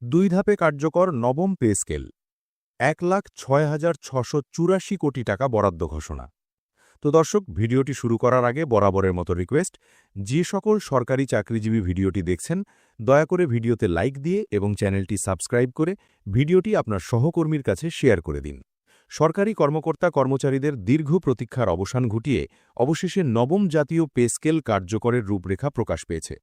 দুই ধাপে কার্যকর নবম পে স্কেল ১,০৬,৬৮৪ কোটি টাকা বরাদ্দ ঘোষণা। তো দর্শক, ভিডিওটি শুরু করার আগে বরাবরের মতো রিকোয়েস্ট, যে সকল সরকারি চাকরিজীবী ভিডিওটি দেখছেন দয়া করে ভিডিওতে লাইক দিয়ে এবং চ্যানেলটি সাবস্ক্রাইব করে ভিডিওটি আপনার সহকর্মীর কাছে শেয়ার করে দিন। সরকারি কর্মকর্তা কর্মচারীদের দীর্ঘ প্রতীক্ষার অবসান ঘটিয়ে অবশেষে নবম জাতীয় পে স্কেল কার্যকরের রূপরেখা প্রকাশ পেয়েছে।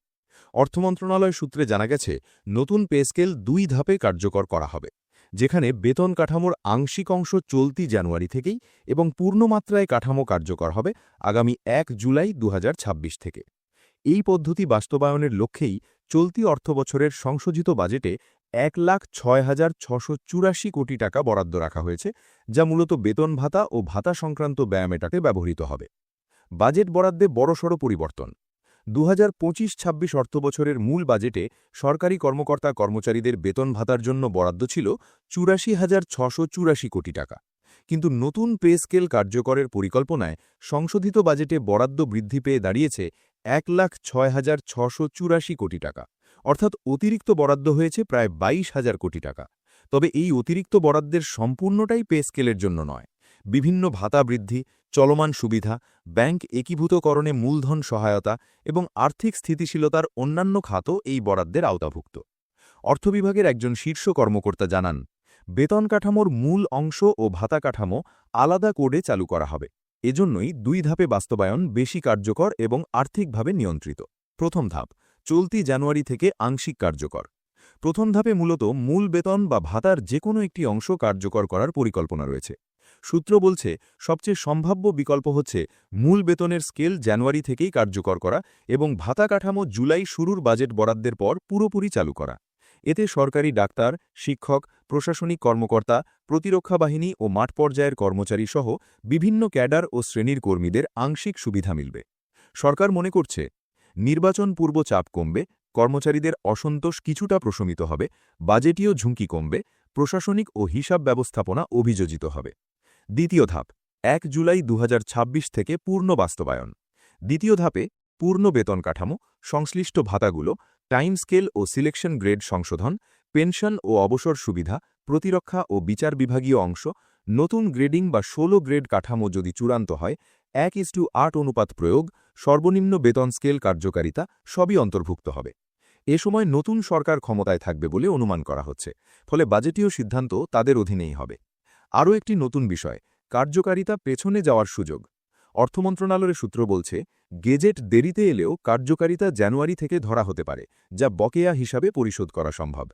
অর্থ মন্ত্রণালয় সূত্রে জানা গেছে, নতুন পে স্কেল ২ ধাপে কার্যকর করা হবে, যেখানে বেতন কাঠামোর আংশিক অংশ চলতি জানুয়ারি থেকেই এবং পূর্ণমাত্রায় কাঠামো কার্যকর হবে আগামী ১ জুলাই ২০২৬ থেকে। এই পদ্ধতি বাস্তবায়নের লক্ষ্যেই চলতি অর্থবছরের সংশোধিত বাজেটে ১,০৬,৬৮৪ কোটি টাকা বরাদ্দ রাখা হয়েছে, যা মূলত বেতন ভাতা ও ভাতা সংক্রান্ত ব্যয় মেটাতে ব্যবহৃত হবে। বাজেট বরাদ্দে বড়সড় পরিবর্তন। ২০২৫-২৬ অর্থবছরের মূল বাজেটে সরকারি কর্মকর্তা কর্মচারীদের বেতন ভাতার জন্য বরাদ্দ ছিল ৮৪,৬৮৪ কোটি টাকা। কিন্তু নতুন পে স্কেল কার্যকরের পরিকল্পনায় সংশোধিত বাজেটে বরাদ্দ বৃদ্ধি পেয়ে দাঁড়িয়েছে ১,০৬,৬৮৪ কোটি টাকা, অর্থাৎ অতিরিক্ত বরাদ্দ হয়েছে প্রায় ২২,০০০ কোটি টাকা। তবে এই অতিরিক্ত বরাদ্দের সম্পূর্ণটাই পে স্কেলের জন্য নয়। বিভিন্ন ভাতা বৃদ্ধি, চলমান সুবিধা, ব্যাংক একীভূতকরণে মূলধন সহায়তা এবং আর্থিক স্থিতিশীলতার অন্যান্য খাতও এই বরাদ্দের আওতাভুক্ত। অর্থ বিভাগের একজন শীর্ষ কর্মকর্তা জানান, বেতন কাঠামোর মূল অংশ ও ভাতা কাঠামো আলাদা কোডে চালু করা হবে। এজন্যই ২ ধাপে বাস্তবায়ন বেশি কার্যকর এবং আর্থিকভাবে নিয়ন্ত্রিত। প্রথম ধাপ চলতি জানুয়ারি থেকে আংশিক কার্যকর। প্রথম ধাপে মূলত মূল বেতন বা ভাতার যে কোনো একটি অংশ কার্যকর করার পরিকল্পনা রয়েছে। সূত্র বলছে, সবচেয়ে সম্ভাব্য বিকল্প হচ্ছে মূল বেতনের স্কেল জানুয়ারি থেকেই কার্যকর করা এবং ভাতা কাঠামো জুলাই শুরুর বাজেট বরাদ্দের পর পুরোপুরি চালু করা। এতে সরকারি ডাক্তার, শিক্ষক, প্রশাসনিক কর্মকর্তা, প্রতিরক্ষা বাহিনী ও মাঠ পর্যায়ের কর্মচারী সহ বিভিন্ন ক্যাডার ও শ্রেণীর কর্মীদের আংশিক সুবিধা মিলবে। সরকার মনে করছে, নির্বাচন পূর্ব চাপ কমবে, কর্মচারীদের অসন্তোষ কিছুটা প্রশমিত হবে, বাজেটীয় ঝুঁকি কমবে, প্রশাসনিক ও হিসাব ব্যবস্থাপনা অভিযোজিত হবে। দ্বিতীয় ধাপ ১ জুলাই ২০২৬ থেকে পূর্ণ বাস্তবায়ন। দ্বিতীয় ধাপে পূর্ণ বেতন কাঠামো, সংশ্লিষ্ট ভাতাগুলো, টাইম স্কেল ও সিলেকশন গ্রেড সংশোধন, পেনশন ও অবসর সুবিধা, প্রতিরক্ষা ও বিচার বিভাগীয় অংশ, নতুন গ্রেডিং বা ১৬ গ্রেড কাঠামো যদি চূড়ান্ত হয়, ১:৮ অনুপাত প্রয়োগ, সর্বনিম্ন বেতন স্কেল কার্যকারিতা সবই অন্তর্ভুক্ত হবে। এ সময় নতুন সরকার ক্ষমতায় থাকবে বলে অনুমান করা হচ্ছে, ফলে বাজেটীয় সিদ্ধান্ত তাদের অধীনেই হবে। আরও একটি নতুন বিষয়, কার্যকারিতা পেছনে যাওয়ার সুযোগ। অর্থ মন্ত্রণালয়ের সূত্র বলছে, গেজেট দেরিতে এলেও কার্যকারিতা জানুয়ারি থেকে ধরা হতে পারে, যা বকেয়া হিসাবে পরিশোধ করা সম্ভব।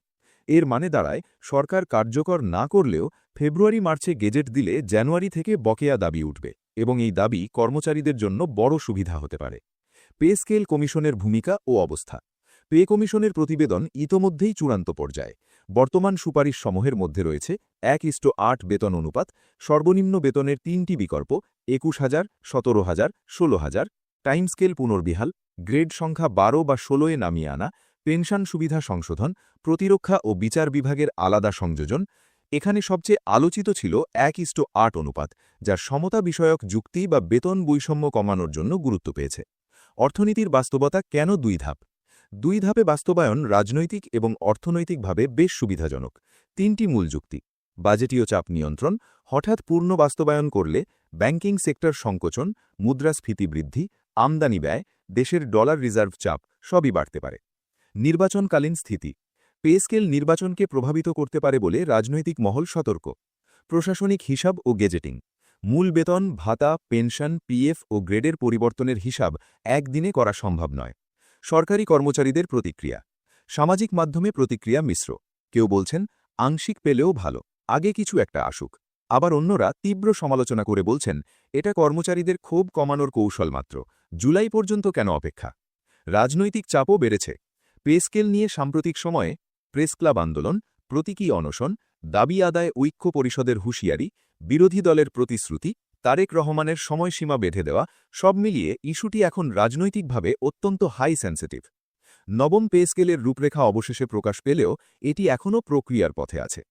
এর মানে দাঁড়ায়, সরকার কার্যকর না করলেও ফেব্রুয়ারি-মার্চে গেজেট দিলে জানুয়ারি থেকে বকেয়া দাবি উঠবে এবং এই দাবি কর্মচারীদের জন্য বড় সুবিধা হতে পারে। পে স্কেল কমিশনের ভূমিকা ও অবস্থা। পে কমিশনের প্রতিবেদন ইতোমধ্যেই চূড়ান্ত পর্যায়ে। বর্তমান সুপারিশ সমূহের মধ্যে রয়েছে ১:৮ বেতন অনুপাত, সর্বনিম্ন বেতনের ৩টি বিকল্প, ২১,০০০, ১৭,০০০, ১৬,০০০, টাইম স্কেল পুনর্বিহাল, গ্রেড সংখ্যা ১২ বা ১৬-এ নামিয়ে আনা, পেনশন সুবিধা সংশোধন, প্রতিরক্ষা ও বিচার বিভাগের আলাদা সংযোজন। এখানে সবচেয়ে আলোচিত ছিল ১:৮ অনুপাত, যা সমতা বিষয়ক যুক্তি বা বেতন বৈষম্য কমানোর জন্য গুরুত্ব পেয়েছে। অর্থনীতির বাস্তবতা কেন ২ ধাপ? ২ ধাপে বাস্তবায়ন রাজনৈতিক এবং অর্থনৈতিকভাবে বেশ সুবিধাজনক। ৩টি মূল যুক্তি: বাজেটীয় চাপ নিয়ন্ত্রণ, হঠাৎ পূর্ণ বাস্তবায়ন করলে ব্যাংকিং সেক্টর সংকোচন, মুদ্রাস্ফীতি বৃদ্ধি, আমদানি ব্যয়, দেশের ডলার রিজার্ভ চাপ সবই বাড়তে পারে। নির্বাচনকালীন স্থিতি। পে স্কেল নির্বাচনকে প্রভাবিত করতে পারে বলে রাজনৈতিক মহল সতর্ক। প্রশাসনিক হিসাব ও গেজেটিং। মূল বেতন, ভাতা, পেনশন, পিএফ ও গ্রেডের পরিবর্তনের হিসাব একদিনে করা সম্ভব নয়। সরকারি কর্মচারীদের প্রতিক্রিয়া। সামাজিক মাধ্যমে প্রতিক্রিয়া মিশ্র। কেউ বলছেন, আংশিক পেলেও ভালো, আগে কিছু একটা আসুক। আবার অন্যরা তীব্র সমালোচনা করে বলছেন, এটা কর্মচারীদের ক্ষোভ কমানোর কৌশল মাত্র, জুলাই পর্যন্ত কেন অপেক্ষা। রাজনৈতিক চাপও বেড়েছে। পে স্কেল নিয়ে সাম্প্রতিক সময়ে প্রেস ক্লাব আন্দোলন, প্রতীকী অনশন, দাবি আদায় ঐক্য পরিষদের হুঁশিয়ারি, বিরোধী দলের প্রতিশ্রুতি, তারেক রহমানের সময়সীমা বেঁধে দেওয়া, সব মিলিয়ে ইস্যুটি এখন রাজনৈতিকভাবে অত্যন্ত হাই সেন্সিটিভ। নবম পে স্কেলের রূপরেখা অবশেষে প্রকাশ পেলেও এটি এখনও প্রক্রিয়ার পথে আছে।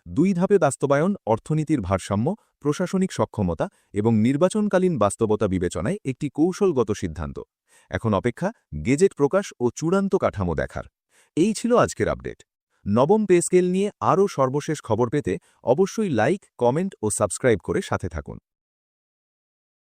২ ধাপে বাস্তবায়ন অর্থনীতির ভারসাম্য, প্রশাসনিক সক্ষমতা এবং নির্বাচনকালীন বাস্তবতা বিবেচনায় একটি কৌশলগত সিদ্ধান্ত। এখন অপেক্ষা গেজেট প্রকাশ ও চূড়ান্ত কাঠামো দেখার। এই ছিল আজকের আপডেট। নবম পে স্কেল নিয়ে আরও সর্বশেষ খবর পেতে অবশ্যই লাইক, কমেন্ট ও সাবস্ক্রাইব করে সাথে থাকুন।